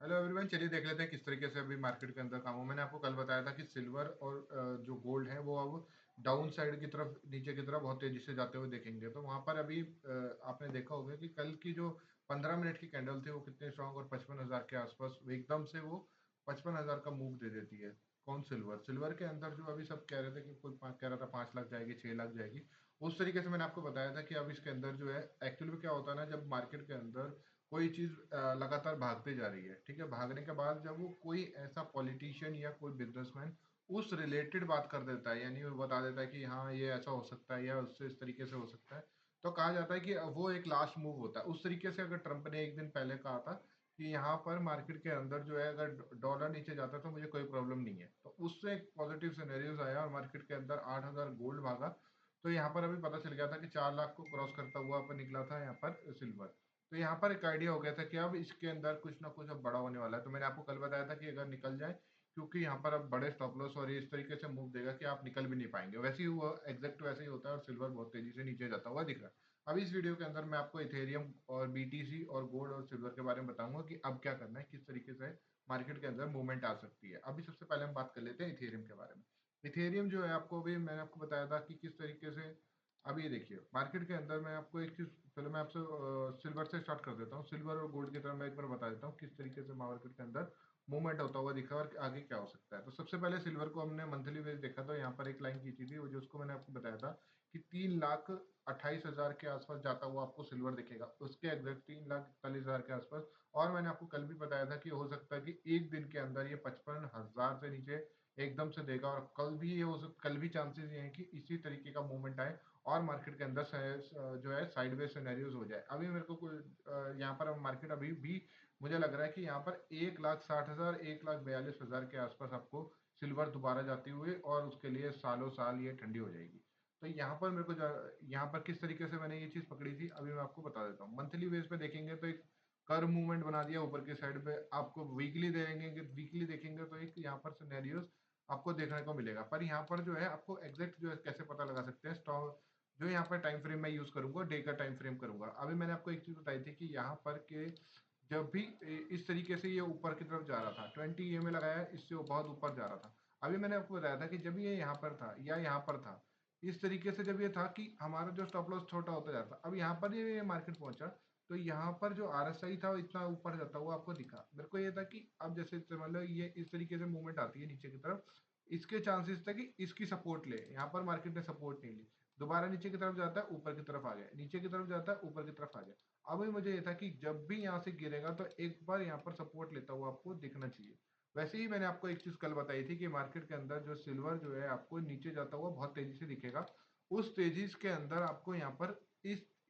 Hello everyone, चलिए देख लेते हैं किस तरीके से अभी मार्केट के अंदर काम हो। मैंने आपको कल बताया था कि सिल्वर और जो गोल्ड है वो अब डाउन साइड की तरफ, नीचे की तरफ बहुत तेजी से जाते हुए देखेंगे। तो वहां पर अभी आपने देखा होगा कि कल की जो 15 मिनट की कैंडल थी वो कितने स्ट्रांग, और 55,000 के आसपास वो एकदम से वो 55,000 का मूव दे देती है। कौन? सिल्वर। सिल्वर के अंदर जो अभी सब कह रहे थे कि कोई कह रहा था 5 लाख जाएगी, 6 लाख जाएगी, उस तरीके से मैंने आपको बताया था कि अब इसके अंदर जो है एक्चुअली में क्या होता है ना, जब मार्केट के अंदर कोई चीज लगातार भागते जा रही है, ठीक है, भागने के बाद जब वो कोई ऐसा पॉलिटिशियन या कोई बिजनेसमैन उस रिलेटेड बात कर देता है, यानी वो बता देता है कि हाँ ये ऐसा हो सकता है या उससे इस तरीके से हो सकता है, तो कहा जाता है कि वो एक लास्ट मूव होता है। उस तरीके से अगर ट्रंप ने एक दिन पहले कहा था कि यहाँ पर मार्केट के अंदर जो है अगर डॉलर नीचे जाता है तो मुझे कोई प्रॉब्लम नहीं है, तो उससे एक पॉजिटिव सिनेरियोज आया और मार्केट के अंदर 8,000 गोल्ड भागा। तो यहाँ पर अभी पता चल गया था कि 4 लाख को क्रॉस करता हुआ पर निकला था यहाँ पर सिल्वर। तो यहाँ पर एक आइडिया हो गया था कि अब इसके अंदर कुछ ना कुछ अब बड़ा होने वाला है। तो मैंने आपको कल बताया था कि अगर निकल जाए, क्योंकि यहाँ पर अब बड़े स्टॉप लॉस और ये इस तरीके से मूव देगा कि आप निकल भी नहीं पाएंगे। वैसे ही हुआ, एग्जैक्ट वैसे ही होता है, और सिल्वर बहुत तेजी से नीचे जाता हुआ दिख रहा है। अब इस वीडियो के अंदर मैं आपको इथेरियम और बीटीसी और गोल्ड और सिल्वर के बारे में बताऊंगा कि अब क्या करना है, किस तरीके से मार्केट के अंदर मूवमेंट आ सकती है। अभी सबसे पहले हम बात कर लेते हैं इथेरियम के बारे में। इथेरियम जो है, आपको अभी मैंने आपको बताया था कि किस तरीके से अब ये देखिए मार्केट के अंदर मैं आपको एक चीज, चलो मैं आपसे सिल्वर से स्टार्ट कर देता हूँ। सिल्वर और गोल्ड की तरह मैं एक बार बता देता हूँ किस तरीके से मार्केट के अंदर मूवमेंट होता हुआ दिखा और आगे क्या हो सकता है। तो सबसे पहले सिल्वर को हमने मंथली बेस देखा, तो यहाँ पर एक लाइन खींची थी वो, जो उसको मैंने आपको बताया था कि 3,28,000 के आसपास जाता हुआ आपको सिल्वर दिखेगा, उसके एग्जैक्ट 3,41,000 के आसपास। और मैंने आपको कल भी बताया था कि हो सकता है कि एक दिन के अंदर ये 55,000 से नीचे एकदम से देगा, और कल भी ये कल भी चांसेस ये हैं कि इसी तरीके का मूवमेंट आए और मार्केट के अंदर जो है साइडवेज सिनेरियोज हो जाए। अभी मेरे को यहाँ पर मार्केट अभी भी मुझे लग रहा है कि यहाँ पर 1,60,000 1,42,000 के आसपास आपको सिल्वर दोबारा जाती हुई, और उसके लिए सालों साल ये ठंडी हो जाएगी। तो यहाँ पर मेरे को यहाँ पर किस तरीके से मैंने ये चीज पकड़ी थी अभी मैं आपको बता देता हूँ। मंथली बेस पे देखेंगे तो एक कर्व मूवमेंट बना दिया ऊपर की साइड पे। आपको वीकली देंगे, वीकली देखेंगे तो एक यहाँ पर सिनेरियोज आपको देखने को मिलेगा। पर यहाँ पर जो है आपको एग्जैक्ट जो है कैसे पता लगा सकते हैं, स्टॉक जो यहाँ पर टाइम फ्रेम मैं यूज करूंगा, डे का टाइम फ्रेम करूंगा। अभी मैंने आपको एक चीज बताई थी कि यहाँ पर के जब भी इस तरीके से ये ऊपर की तरफ जा रहा था, 20 EMA लगाया, इससे वो बहुत ऊपर जा रहा था। अभी मैंने आपको बताया था कि जब ये यहाँ पर था या यहाँ पर था, इस तरीके से जब ये था कि हमारा जो स्टॉप लॉस छोटा होता जाता, अब यहाँ पर ये मार्केट पहुंचा, तो यहाँ पर जो RSI था वो इतना ऊपर जाता हुआ आपको दिखा। मेरे को ये था कि अब जैसे मतलब ये इस तरीके से मूवमेंट आती है नीचे की तरफ, इसके चांसेस थे कि इसकी सपोर्ट ले। यहाँ पर मार्केट ने सपोर्ट नहीं ली, दोबारा नीचे की तरफ जाता है, ऊपर की तरफ आ गया, नीचे की तरफ जाता है, ऊपर की तरफ आ गया। अभी मुझे ये था कि जब भी यहाँ से गिरेगा तो एक बार यहाँ पर सपोर्ट लेता हुआ आपको दिखना चाहिए। वैसे ही मैंने आपको एक चीज कल बताई थी कि मार्केट के अंदर जो सिल्वर जो है आपको नीचे जाता हुआ बहुत तेजी से दिखेगा। उस तेजी के अंदर आपको यहाँ पर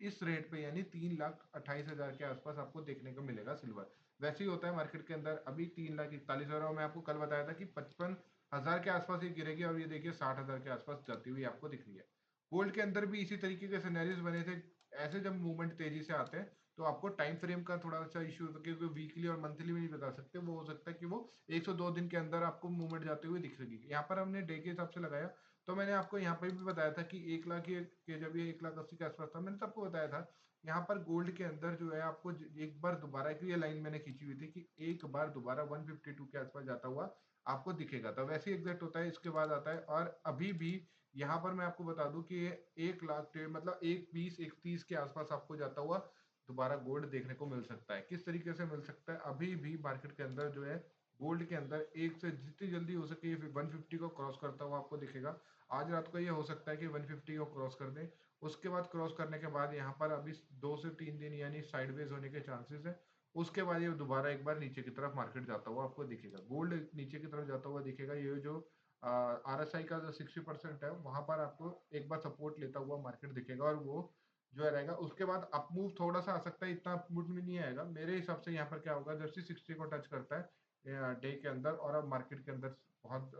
इस रेट पे यानी 3,28,000 के आसपास आपको देखने को मिलेगा सिल्वर। वैसे ही होता है मार्केट के अंदर। अभी 3,41,000 में आपको कल बताया था कि 55,000 के आसपास ये गिरेगी, और ये देखिए 60,000 के आसपास जाती हुई आपको दिख रही है। गोल्ड के अंदर भी इसी तरीके के सिनेरियोज बने थे। ऐसे जब मूवमेंट तेजी से आते हैं तो आपको टाइम फ्रेम का थोड़ा सा इश्यू होता है, क्योंकि वीकली और मंथली में नहीं बता सकते। वो हो सकता है कि वो 102 दिन के अंदर आपको मूवमेंट जाते हुए दिख सकेगी। यहाँ पर हमने डे के हिसाब से लगाया, तो मैंने आपको यहाँ पे भी बताया था कि 1 लाख के जब ये 1,80,000 के आसपास था, मैंने तो आपको बताया था यहाँ पर गोल्ड के अंदर जो है आपको एक बार दोबारा एक ये लाइन मैंने खींची हुई थी कि एक बार दोबारा 152 के आसपास जाता हुआ आपको दिखेगा। तो वैसे ही एग्जैक्ट होता है, इसके बाद आता है। और अभी भी यहाँ पर मैं आपको बता दूं कि ये 1 लाख मतलब 1,20 1,30 के आसपास आपको जाता हुआ दोबारा गोल्ड देखने को मिल सकता है। किस तरीके से मिल सकता है, अभी भी मार्केट के अंदर जो है गोल्ड के अंदर एक से जितनी जल्दी हो सके 150 को क्रॉस करता हुआ आपको दिखेगा। आज रात को ये हो सकता है कि 150 को क्रॉस कर दे। उसके बाद क्रॉस करने के बाद यहाँ पर अभी 2 से 3 दिन यानी साइडवेज होने के चांसेस है। उसके बाद ये दोबारा एक बार नीचे की तरफ मार्केट जाता हुआ आपको दिखेगा, गोल्ड नीचे की तरफ जाता हुआ दिखेगा। ये जो RSI का जो 60% है वहां पर आपको एक बार सपोर्ट लेता हुआ मार्केट दिखेगा, और वो जो है रहेगा। उसके बाद अप मूव थोड़ा सा आ सकता है, इतना अप मूव में नहीं आएगा मेरे हिसाब से। यहाँ पर क्या होगा, जब से 60 को टच करता है डे के अंदर, और अब मार्केट के अंदर बहुत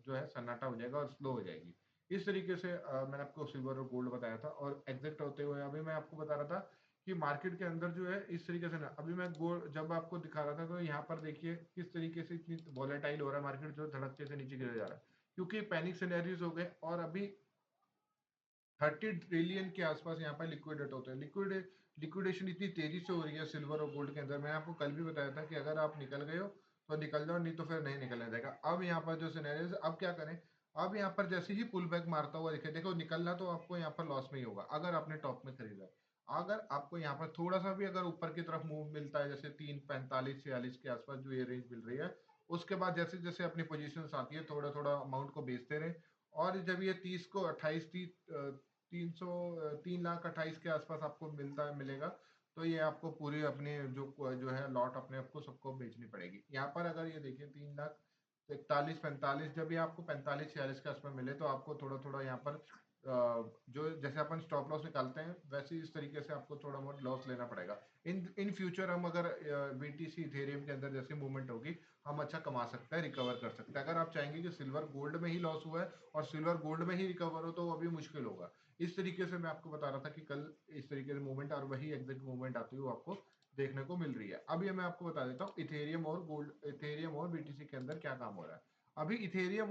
जो है सन्नाटा हो जाएगा और स्लो हो जाएगी। इस तरीके से मैंने आपको सिल्वर और गोल्ड बताया था। और एग्जैक्ट होते हुए अभी मैं आपको बता रहा था कि मार्केट के अंदर जो है इस तरीके से ना, अभी मैं गोल्ड जब आपको दिखा रहा था तो यहाँ पर देखिए किस तरीके से इतनी वॉलेटाइल हो रहा है मार्केट, जो धड़कते से नीचे गिर जा रहा है, क्योंकि पैनिक सिनेरियोज हो गए। और अभी 30 ट्रिलियन के आसपास यहाँ पर लिक्विडेट होते हैं। लिक्विड लिक्विडेशन इतनी तेजी से हो रही है सिल्वर और गोल्ड के अंदर। मैंने आपको कल भी बताया था कि अगर आप निकल गए हो तो निकल जाओ, नहीं तो फिर नहीं निकलने जाएगा। अब यहाँ पर जो सिनेरियो, अब क्या करें? अब यहाँ पर जैसे ही पुल बैक मारता हुआ दिखे, देखो निकलना तो आपको यहाँ पर लॉस में ही होगा अगर आपने टॉप में खरीदा है। अगर आपको यहाँ पर थोड़ा सा भी अगर ऊपर की तरफ मूव मिलता है, जैसे 3:45-46 के आसपास जो ये रेंज मिल रही है, उसके बाद जैसे जैसे अपनी पोजीशन आती है थोड़ा थोड़ा अमाउंट को बेचते रहे। और जब ये 30 को 28 3,28,000 के आसपास आपको मिलेगा, तो ये आपको पूरी अपनी जो जो है लॉट अपने आपको सबको बेचनी पड़ेगी। यहाँ पर अगर ये देखिए 3,41,45, जब ये आपको 45-46 के आसपास मिले तो आपको थोड़ा थोड़ा यहाँ पर जो जैसे अपन स्टॉप लॉस निकालते हैं वैसे इस तरीके से आपको थोड़ा बहुत लॉस लेना पड़ेगा। इन इन फ्यूचर हम अगर बीटीसी इथेरियम के अंदर जैसी मूवमेंट होगी, हम अच्छा कमा सकते हैं, रिकवर कर सकते हैं। अगर आप चाहेंगे कि सिल्वर गोल्ड में ही लॉस हुआ है और सिल्वर गोल्ड में ही रिकवर हो, तो वो अभी मुश्किल होगा। इस तरीके से मैं आपको बता रहा था कि कल इस तरीके से मूवमेंट और वही एग्जैक्ट मूवमेंट आती हुई आपको देखने को मिल रही है। अब ये मैं आपको बता देता हूँ इथेरियम और बीटीसी के अंदर क्या काम हो रहा है। अभी इथेरियम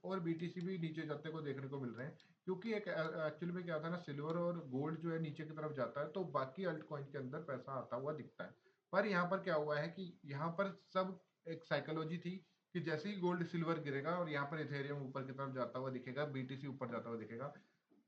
और बीटीसी भी नीचे जाते को देखने को मिल रहे हैं, क्योंकि एक एक्चुअली में क्या होता है ना, सिल्वर और गोल्ड जो है नीचे की तरफ जाता है तो बाकी अल्ट कॉइन के अंदर पैसा आता हुआ दिखता है। पर यहाँ पर क्या हुआ है कि यहाँ पर सब एक साइकोलॉजी थी कि जैसे ही गोल्ड सिल्वर गिरेगा और यहाँ पर इथेरियम ऊपर की तरफ जाता हुआ दिखेगा, बीटीसी ऊपर जाता हुआ दिखेगा।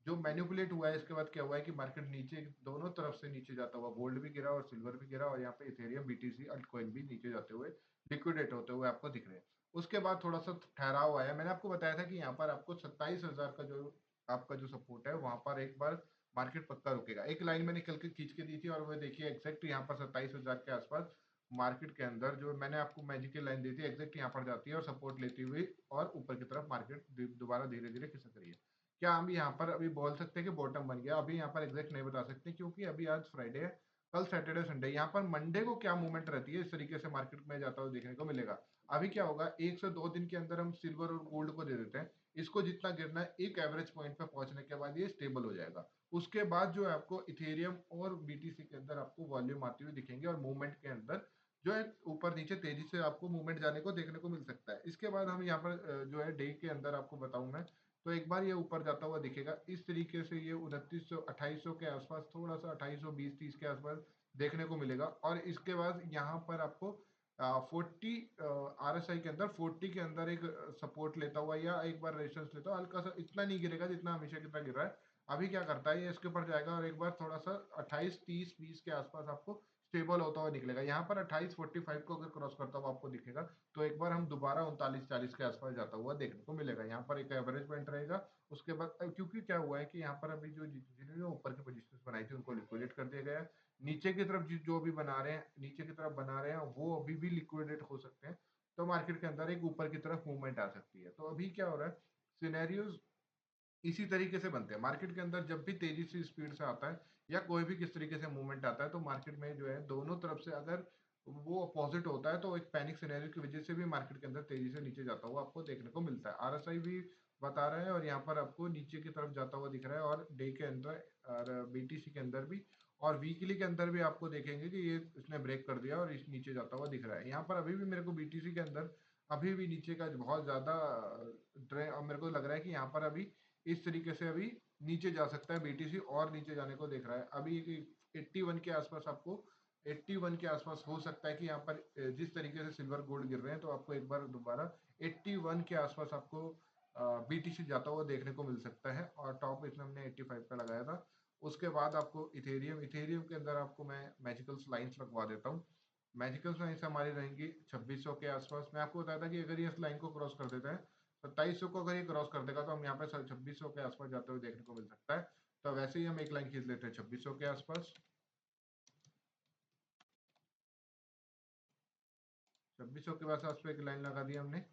जो मैनिपुलेट हुआ है इसके बाद क्या हुआ है कि मार्केट नीचे दोनों तरफ से नीचे जाता हुआ, गोल्ड भी गिरा और सिल्वर भी गिरा, और यहाँ पे इथेरियम बीटीसी अल्ट कॉइन भी नीचे जाते हुए लिक्विडेट होते हुए आपको दिख रहे हैं। उसके बाद थोड़ा सा ठहराव आया। मैंने आपको बताया था कि यहाँ पर आपको 27,000 का जो आपका जो सपोर्ट है वहां पर एक बार मार्केट पक्का रुकेगा। एक लाइन मैंने कल के खींच के दी थी और वो देखिए एग्जैक्ट यहाँ पर 27,000 के आसपास मार्केट के अंदर जो मैंने आपको मैजिकल लाइन दी थी एग्जैक्ट यहाँ पर जाती है और सपोर्ट लेती हुई और ऊपर की तरफ मार्केट दोबारा धीरे धीरे खिसक रही है। क्या हम यहाँ पर अभी बोल सकते हैं कि बॉटम बन गया? अभी यहाँ पर एग्जैक्ट नहीं बता सकते, क्योंकि अभी आज फ्राइडे है, कल सैटरडे संडे, यहाँ पर मंडे को क्या मूवमेंट रहती है इस तरीके से मार्केट में जाता हुआ देखने को मिलेगा। अभी क्या होगा, 1 से 2 दिन के अंदर हम सिल्वर और गोल्ड को दे देते हैं, इसको जितना गिरना है एक एवरेज पॉइंट पर पहुंचने के बाद ये स्टेबल हो जाएगा। उसके बाद जो है आपको इथेरियम और बीटीसी के अंदर आपको वॉल्यूम आती हुई दिखेंगे और मूवमेंट के अंदर जो है ऊपर नीचे तेजी से आपको मूवमेंट जाने को देखने को मिल सकता है। इसके बाद हम यहाँ पर जो है डे के अंदर आपको बताऊं मैं, तो एक बार ये ऊपर जाता हुआ दिखेगा इस तरीके से, ये 2900 2800 के आसपास, थोड़ा सा 2820-30 के आसपास देखने को मिलेगा। और इसके बाद यहाँ पर आपको 40 आरएसआई के अंदर 40 के अंदर एक सपोर्ट लेता हुआ या एक बार रेजिस्टेंस लेता हुआ, हल्का सा, इतना नहीं गिरेगा जितना हमेशा की तरह गिर रहा है। अभी क्या करता है, ये इसके ऊपर जाएगा और एक बार थोड़ा सा 28-30-20 के आसपास आपको स्टेबल होता हुआ निकलेगा। यहाँ पर 2845 को अगर क्रॉस करता हुआ आपको दिखेगा, तो एक बार हम दोबारा 39-40 के आसपास जाता हुआ देखने को मिलेगा। यहाँ पर एक एवरेज पॉइंट रहेगा। उसके बाद क्योंकि क्या हुआ है कि यहाँ पर अभी जो जिन्होंने ऊपर की पोजीशन बनाई थी उनको लिक्विडेट कर दिया गया है। नीचे की तरफ जो भी बना रहे हैं, नीचे की तरफ बना रहे हैं, वो अभी भी लिक्विडेट हो सकते हैं। तो मार्केट के अंदर एक ऊपर की तरफ मूवमेंट आ सकती है। तो अभी क्या हो रहा है, सिनेरियोज इसी तरीके से बनते हैं मार्केट के अंदर। जब भी तेजी से स्पीड से आता है या कोई भी किस तरीके से मूवमेंट आता है, तो मार्केट में जो है दोनों तरफ से अगर वो अपोजिट होता है तो एक पैनिक सिनेरियो की वजह से भी मार्केट के अंदर तेजी से नीचे जाता हुआ आपको देखने को मिलता है। आरएसआई भी बता रहा है और यहाँ पर आपको नीचे की तरफ जाता हुआ दिख रहा है, और डे के अंदर और बीटीसी के अंदर भी और वीकली के अंदर भी आपको देखेंगे कि ये इसने ब्रेक कर दिया और इस नीचे जाता हुआ दिख रहा है। यहाँ पर अभी भी मेरे को बीटीसी के अंदर अभी भी नीचे का बहुत ज्यादा मेरे को लग रहा है कि यहाँ पर अभी इस तरीके से अभी नीचे जा सकता है, बीटीसी और नीचे जाने को देख रहा है। अभी 81 के आसपास आपको 81 के आसपास हो सकता है कि यहाँ पर जिस तरीके से सिल्वर गोल्ड गिर रहे हैं, तो आपको एक बार दोबारा 81 के आसपास आपको बीटीसी जाता हुआ देखने को मिल सकता है। और टॉप इसमें हमने 85 का लगाया था। उसके बाद आपको इथेरियम के अंदर आपको मैं मैजिकल लाइंस लगवा देता हूँ। मैजिकल लाइंस हमारी रहेंगी 2600 के आसपास। मैं आपको बताया था कि अगर ये इस लाइन को क्रॉस कर देता है, 2700 को अगर ये क्रॉस कर देगा, तो हम यहाँ पे 2600 के आसपास जाते हुए देखने को मिल सकता है। तो वैसे ही हम एक लाइन खींच लेते हैं 2600 के आसपास। 2600 के आसपास पे एक लाइन लगा दी हमने।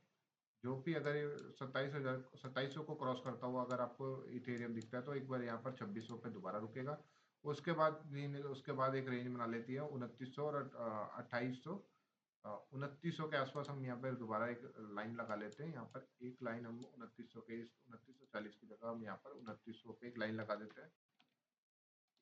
जो भी अगर ये 2700 को क्रॉस करता हुआ अगर आपको इथेरियम दिखता है, तो एक बार यहाँ पर 2600 पे दोबारा रुकेगा। उसके बाद एक रेंज बना लेती है 2900 और 2800। 2900 के आसपास हम यहाँ पर दोबारा एक लाइन लगा लेते हैं। यहाँ पर एक लाइन हम 2900 के 2940 की जगह हम यहाँ पर 2900 पे एक लाइन लगा देते हैं।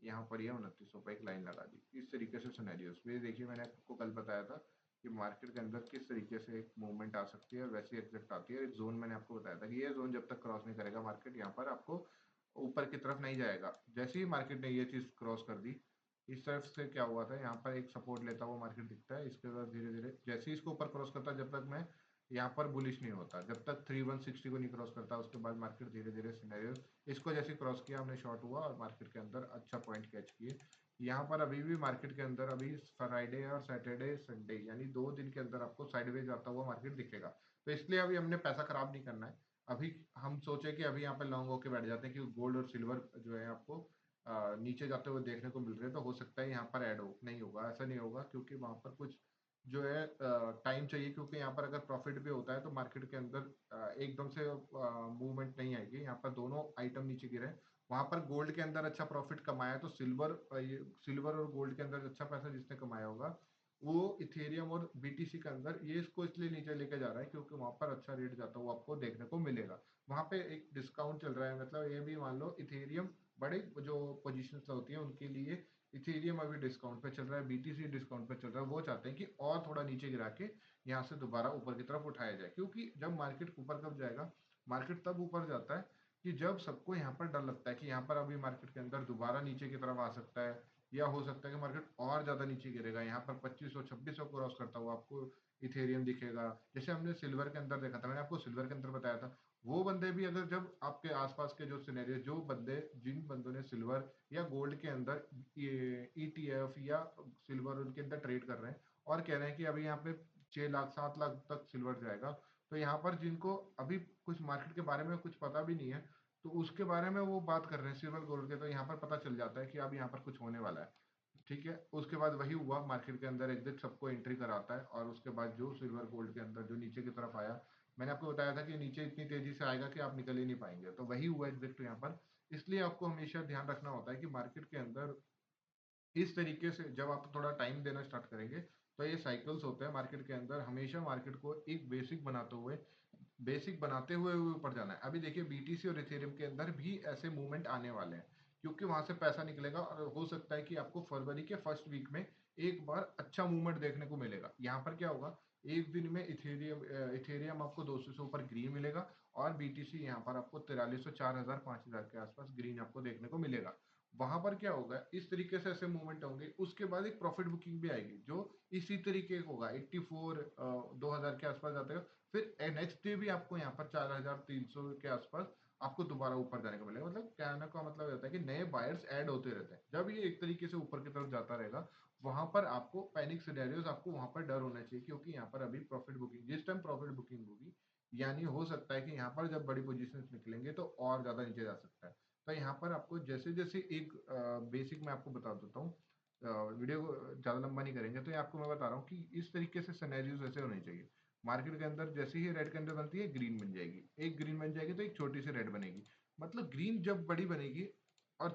यहाँ पर ये 2900 पे एक लाइन लगा दी। इस तरीके से सिनेरियोस में देखिए, मैंने आपको कल बताया था कि मार्केट के अंदर किस तरीके से एक मूवमेंट आ सकती है और वैसी एग्जैक्ट आती है। एक जोन मैंने आपको बताया था कि ये जोन जब तक क्रॉस नहीं करेगा मार्केट, यहाँ पर आपको ऊपर की तरफ नहीं जाएगा। जैसे ही मार्केट ने ये चीज़ क्रॉस कर दी, इस तरफ से क्या हुआ था, यहाँ पर एक सपोर्ट लेता हुआ मार्केट दिखता है, इसके बाद धीरे धीरे जैसे ही इसको ऊपर क्रॉस करता है, जब तक मैं यहाँ पर बुलिश नहीं होता, जब तक 3160 को नहीं क्रॉस करता, उसके बाद मार्केट धीरे धीरे सिनेरियो इसको जैसे क्रॉस किया, हमने शॉर्ट हुआ और मार्केट के अंदर अच्छा पॉइंट कैच किए। यहाँ पर अभी भी मार्केट के अंदर अभी फ्राइडे और सैटरडे संडे यानी 2 दिन के अंदर आपको साइडवेज आता हुआ मार्केट दिखेगा। तो इसलिए अभी हमने पैसा खराब नहीं करना है। अभी हम सोचे कि अभी यहाँ पे लॉन्ग होके बैठ जाते हैं, क्योंकि गोल्ड और सिल्वर जो है आपको नीचे जाते हुए देखने को मिल रहे हैं, तो हो सकता है यहाँ पर ऐड हो, नहीं होगा, ऐसा नहीं होगा, क्योंकि वहां पर कुछ जो है टाइम चाहिए, क्योंकि यहाँ पर अगर प्रॉफिट भी होता है तो मार्केट के अंदर एकदम से मूवमेंट नहीं आएगी। यहाँ पर दोनों आइटम नीचे गिरे, वहां पर गोल्ड के अंदर अच्छा प्रॉफिट कमाया, तो सिल्वर और गोल्ड के अंदर अच्छा पैसा जिसने कमाया होगा, वो इथेरियम और बीटीसी के अंदर ये इसको इसलिए नीचे लेके जा रहा है, क्योंकि वहां पर अच्छा रेट जाता हुआ आपको देखने को मिलेगा। वहां पे एक डिस्काउंट चल रहा है, मतलब ये भी मान लो इथेरियम बड़े जो पोजीशंस होती है उनके लिए इथेरियम अभी डिस्काउंट पे चल रहा है, बीटीसी डिस्काउंट पे चल रहा है। वो चाहते हैं कि और थोड़ा नीचे गिरा के यहाँ से दोबारा ऊपर की तरफ उठाया जाए, क्योंकि जब मार्केट ऊपर कब जाएगा, मार्केट तब ऊपर जाता है कि जब सबको यहाँ पर डर लगता है कि यहाँ पर अभी मार्केट के अंदर दोबारा नीचे की तरफ आ सकता है, या हो सकता है कि मार्केट और ज्यादा नीचे गिरेगा, यहाँ पर 2500 2600 क्रॉस करता हुआ आपको इथेरियम दिखेगा। जैसे हमने सिल्वर के अंदर देखा था, मैंने आपको सिल्वर के अंदर बताया था, वो बंदे भी अगर जब आपके आसपास के जो सिनेरियो, जो बंदे जिन बंदों ने सिल्वर या गोल्ड के अंदर ईटीएफ या सिल्वर उनके अंदर ट्रेड कर रहे हैं और कह रहे हैं कि अभी यहाँ पे 6 लाख 7 लाख तक सिल्वर जाएगा, तो यहाँ पर जिनको अभी कुछ मार्केट के बारे में कुछ पता भी नहीं है, तो उसके बारे में वो बात कर रहे हैं सिल्वर गोल्ड के, तो यहाँ पर पता चल जाता है कि अब यहाँ पर कुछ होने वाला है। ठीक है, उसके बाद वही हुआ, मार्केट के अंदर एग्जैक्ट सबको एंट्री कराता है, और उसके बाद जो सिल्वर गोल्ड के अंदर जो नीचे की तरफ आया, मैंने आपको बताया था कि नीचे इतनी तेजी से आएगा कि आप निकल ही नहीं पाएंगे, तो वही हुआ एग्जैक्ट यहाँ पर। इसलिए आपको हमेशा ध्यान रखना होता है कि मार्केट के अंदर इस तरीके से जब आप थोड़ा टाइम देना स्टार्ट करेंगे, तो ये साइकिल्स होते हैं मार्केट के अंदर, हमेशा मार्केट को एक बेसिक बनाते हुए ऊपर जाना है। अभी देखिए बीटीसी और इथेरियम के अंदर भी ऐसे मूवमेंट आने वाले हैं, क्योंकि वहां से पैसा निकलेगा, और हो सकता है कि आपको फरवरी के फर्स्ट वीक में एक बार अच्छा मूवमेंट देखने को मिलेगा। यहाँ पर क्या होगा, एक दिन में इथेरियम आपको 200 से ऊपर ग्रीन मिलेगा, और बीटीसी यहाँ पर आपको 4300 4000 5000 के आसपास ग्रीन आपको देखने को मिलेगा। वहां पर क्या होगा, इस तरीके से ऐसे मूवमेंट होंगे, उसके बाद एक प्रॉफिट बुकिंग भी आएगी जो इसी तरीके का होगा, 84 2000 के आसपास जाता है। फिर नेक्स्ट डे भी आपको यहाँ पर 4300 के आसपास आपको दोबारा ऊपर जाने को मिलेगा। मतलब कहने का मतलब होता है कि नए बायर्स ऐड होते रहते हैं, जब ये एक तरीके से ऊपर की तरफ जाता रहेगा, वहां पर आपको पैनिक सिनेरियोस, आपको वहां पर डर होना चाहिए, क्योंकि यहाँ पर अभी प्रॉफिट बुकिंग, जिस टाइम प्रॉफिट बुकिंग होगी, यानी हो सकता है कि यहाँ पर जब बड़ी पोजीशन निकलेंगे तो और ज्यादा नीचे जा सकता है। तो यहाँ पर आपको जैसे जैसे एक बेसिक मैं आपको बता देता हूँ, वीडियो को ज्यादा लंबा नहीं करेंगे, तो ये आपको मैं बता रहा हूँ कि इस तरीके से सिनेरियोस ऐसे होने चाहिए। मार्केट के अंदर जैसे ही रेड कैंडल बनती है, ग्रीन बन जाएगी, एक ग्रीन बन जाएगी तो एक छोटी सी रेड बनेगी, मतलब ग्रीन जब बड़ी बनेगी और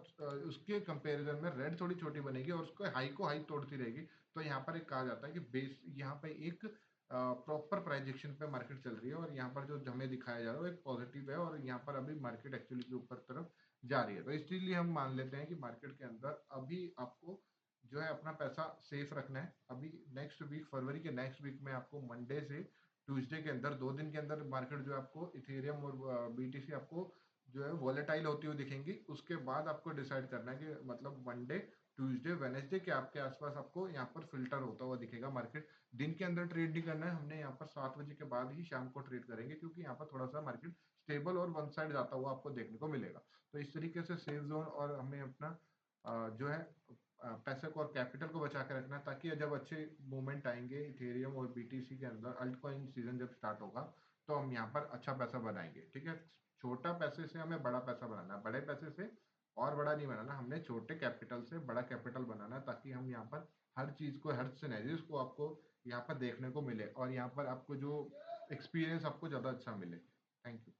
उसके कंपैरिजन में रेड थोड़ी छोटी बनेगी और उसको हाई को हाई तोड़ती रहेगी, तो यहाँ पर एक कहा जाता है कि बेस, यहाँ पे एक प्रॉपर प्राइजेक्शन पे मार्केट चल रही है, और यहाँ पर जो हमें दिखाया जा रहा है वो एक पॉजिटिव है, और यहाँ पर अभी मार्केट एक्चुअली के ऊपर तरफ जा रही है। तो इसलिए हम मान लेते हैं कि मार्केट के अंदर अभी आपको जो है अपना पैसा सेफ रखना है। अभी नेक्स्ट वीक, फरवरी के नेक्स्ट वीक में आपको मंडे से ट्यूसडे के अंदर 2 दिन के अंदर मार्केट जो आपको इथेरियम और बीटीसी आपको जो है वॉलेटाइल होती हुई दिखेंगी। उसके बाद आपको डिसाइड करना है कि मतलब मंडे ट्यूसडे वेनेसडे के आपके आसपास आपको यहाँ पर फिल्टर होता हुआ दिखेगा मार्केट। दिन के अंदर ट्रेड नहीं करना है हमने, यहाँ पर 7 बजे के बाद ही शाम को ट्रेड करेंगे, क्योंकि यहाँ पर थोड़ा सा मार्केट स्टेबल और वन साइड जाता हुआ आपको देखने को मिलेगा। तो इस तरीके से सेफ जोन, और हमें अपना जो है पैसे को और कैपिटल को बचा के रखना है, ताकि जब अच्छे मूवमेंट आएंगे इथेरियम और बीटीसी के अंदर, अल्ट कॉइन सीजन जब स्टार्ट होगा, तो हम यहाँ पर अच्छा पैसा बनाएंगे। ठीक है, छोटा पैसे से हमें बड़ा पैसा बनाना है, बड़े पैसे से और बड़ा नहीं बनाना, हमने छोटे कैपिटल से बड़ा कैपिटल बनाना है, ताकि हम यहाँ पर हर चीज को, हर सिनेरियोस को आपको यहाँ पर देखने को मिले, और यहाँ पर आपको जो एक्सपीरियंस आपको ज्यादा अच्छा मिले। Thank you.